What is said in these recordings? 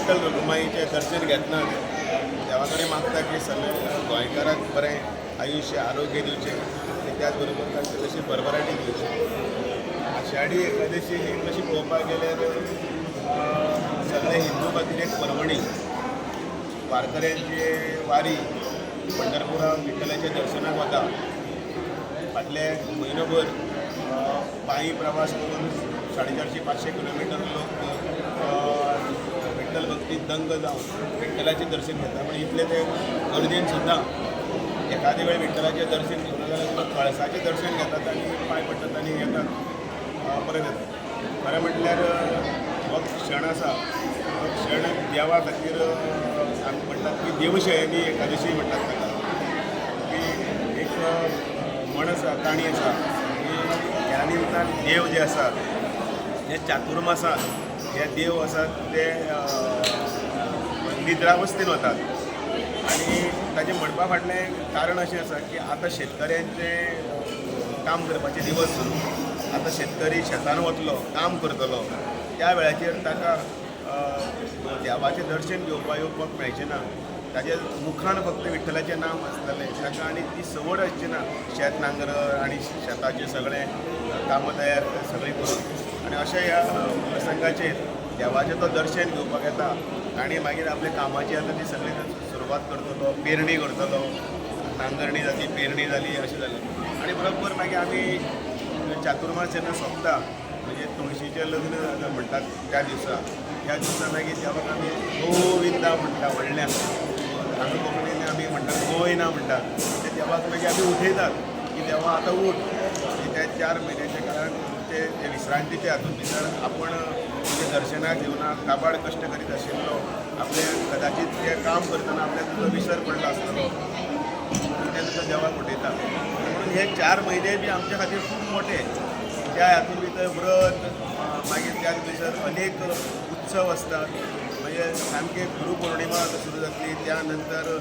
विठ्ठल रखुमाईचे दर्शन घेतना देवाकडे मागता की सगळे गोंयकारांक बरें आयुष्य आरोग्य दिवचे आणि त्याचबरोबर तांकां तशी भरभराटी दिवची। आषाढी एकादशी ही कशी पळोवपाक गेल्यार सगळे हिंदू खातीर एक पर्वणी। वारकऱ्यांची वारी पंढरपुराक विठ्ठलाच्या दर्शनाक वता। फाटले म्हयनोभर पायी प्रवास करून 450-500 किलोमीटर लोक विठ्ठल भक्तीत दंग जावन विठ्ठलाचें दर्शन घेता। पण इतले ते गर्देन सुद्दां एखादे वेळ विठ्ठलाचें दर्शन घेवना जाल्यार कळसाचें दर्शन घेतात आनी पांय पडटात आनी येतात परत येतात। खरें म्हटल्यार हो क्षण आसा, हो क्षण देवा खातीर आमी म्हणटात की देवशयनी एकादशी म्हणटात ताका, की एक म्हण आसा, काणी आसा की ह्या निमतान देव जे आसात हे चातुर्मासात हे देव आसात ते निद्रावस्थेन वतात। आनी ताचें म्हणपा फाटलें कारण अशें आसा की आतां शेतकऱ्यांचें काम करपाचे दिवस सुरू। आतां शेतकरी शेतान वतलो, काम करतलो, त्या वेळाचेर ताका देवाचें दर्शन घेवपाक येवपाक मेळचें ना। ताच्या मुखान फक्त विठ्ठलाचें नांव आसतलें, ताका आनी ती संवड आसची ना शेत नांगर आनी शेताचें सगळें कामां तयार सगळीं करून। आनी अशा ह्या प्रसंगाचेर देवाचें तो दर्शन घेवपाक येता आनी मागीर आपल्या कामाची आतां ती सगळी सुरवात करतलो, पेरणी करतलो, नांगरणी जाली, पेरणी जाली, अशें जालें। आनी बरोबर मागीर आमी चातुर्मास जेन्ना सोंपता म्हणजे तुळशीचें लग्न म्हणटात त्या दिसा मागीर देवाक आमी गोविंदा म्हणटा व्हडल्यान, हांगा कोंकणीन आमी म्हणटात गोविना म्हणटात। ते देवाक मागीर आमी उठयतात की देवा आतां उठ। त्या 4 म्हयन्याच्या काळान ते विश्रांतीचे हातूंत भितर आपण तुजे दर्शनाक येवना, काबाड कश्ट करीत आशिल्लो, आपले कदाचित तें काम करतना आपल्याक तुजो विसर पडलो आसतलो, तेन्ना तुका देवाक उठयता। म्हणून हे 4 म्हयने बी आमच्या खातीर खूब मोठे। त्या हातूंत भितर व्रत, मागीर त्याच भितर अनेक उत्सव आसतात। म्हणजे सामके गुरुपौर्णिमा सुरू जातली, त्या नंतर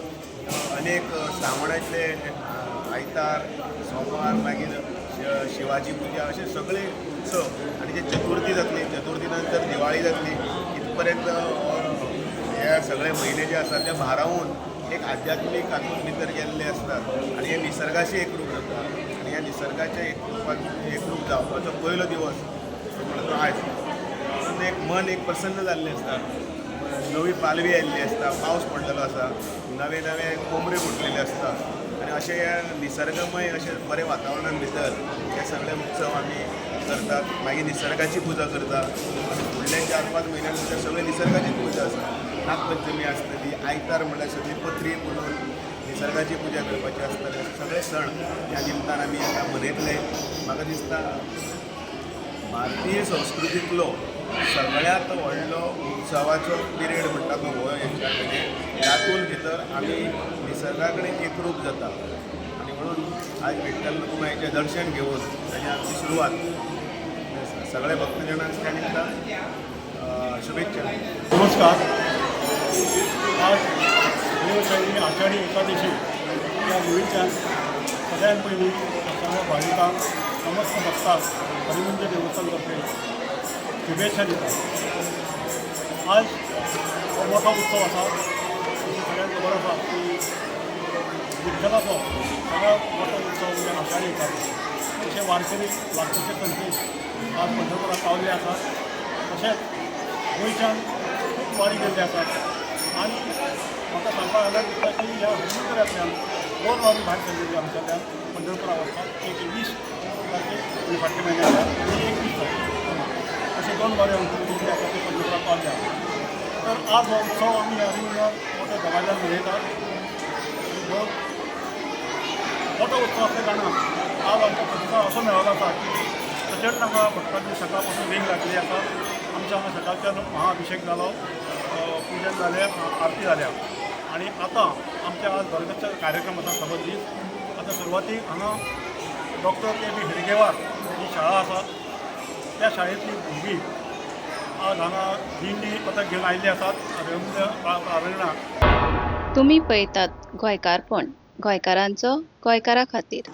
अनेक श्रावणातले आयतार, सोमार, मागीर शिवाजी पुजा, असे सगळे उत्सव आनी जे चतुर्थी जातली, चतुर्थी नंतर दिवाळी जातली। इथपर्यंत हे सगळे म्हयने जे आसात ते भारावून एक आध्यात्मीक हातूंत भितर गेल्ले असतात आनी हे निसर्गाशी एकरूप जाता। आनी ह्या निसर्गाच्या एकरूप जावपाचो पयलो दिवस म्हणून तो आयज। म्हणून एक मन एक प्रसन्न जाल्लें आसता, नवी पालवी आयिल्ली आसता, पावस पडलेलो आसा, नवे नवे कोंबरे फुटलेले आसतात आनी अशें हे निसर्गमय अशें बरें वातावरणान भितर हे सगळे उत्सव आमी करतात। मागीर निसर्गाची पुजा करतात आनी फुडले 4-5 म्हयन्यां भितर सगळे निसर्गाची पुजा आसा। नागपंचमी आसतली, आयतार म्हणल्यार सगळी पत्री म्हणून निसर्गाची पुजा करपाची आसतले। सगळे सण ह्या निमतान आमी आतां मनयतले। म्हाका दिसता भारतीय संस्कृतींतलो सगळ्यांत व्हडलो उत्सवाचो पिरियड म्हणटा तो हो म्हणजे तातूंत भितर आमी निसर्गा कडेन एकरूप जाता। आनी म्हणून आज विठ्ठल रखुमाईचें दर्शन घेवन ताची आमची सुरवात सगळे भक्तजनांक त्या निमतान शुभेच्छा। नमस्कार। आज देवशयनी आषाढी एकादशी या निमित्तान सगळ्यात पयलीं सगळ्या भाविकांक समस्त भक्तांक हरिमंच देवस्थान तर्फे शुभेच्छा दितात। आज हो मोठा उत्सव आसा, सगळ्यांत खबर आसा की विठ्ठलाचो सगळ्यात मोठो उत्सव म्हणजे आषाढी एकादशी। तशें वारकरी लागपाचे संख्येन आज पंढरपुराक पावले आसात। तशेंच गोंयच्यान खूब वारी गेल्ले आसात आनी म्हाका सांगपाक आल्यार दिसता की ह्या हरिमंदिरांतल्यान 2 वारी भायर सरलेली आमच्यातल्यान पंढरपुराक वचपाक, एक 20 तारखेक फाटल्या म्हयन्याच्या आनी 21 तारखेक अशे 2 वारी आमचे आसा ते पंढरपुराक पावले आसात। तर आज हो उत्सव आमी ह्या हरिमंदिरांत मोठ्या दबाज्यान मनयतात। मोठो उत्सव असल्या कारणान आज आमकां प्रतिसाद असो मेळ्ळो आसा की प्रचंड हांगा भक्तांची सकाळ पासून वेग लागली आसा। आमच्या हांगा सकाळच्यान महाअभिषेक जालो, पुजन जालें, आरती जाल्या आनी आतां आमच्या आज वर्गाचे कार्यक्रम आसा सबंद दीस। आतां सुरवातीक हांगा डॉक्टर के.बी. हेडगेवार ही शाळा आसा, त्या शाळेंतली भुरगीं आज हांगा दिंडी पथक घेवन आयिल्ली आसात प्रारंणाक। तुम्ही पळयतात गोंयकारपण, गोंयकारांचो गोंयकारा खातीर।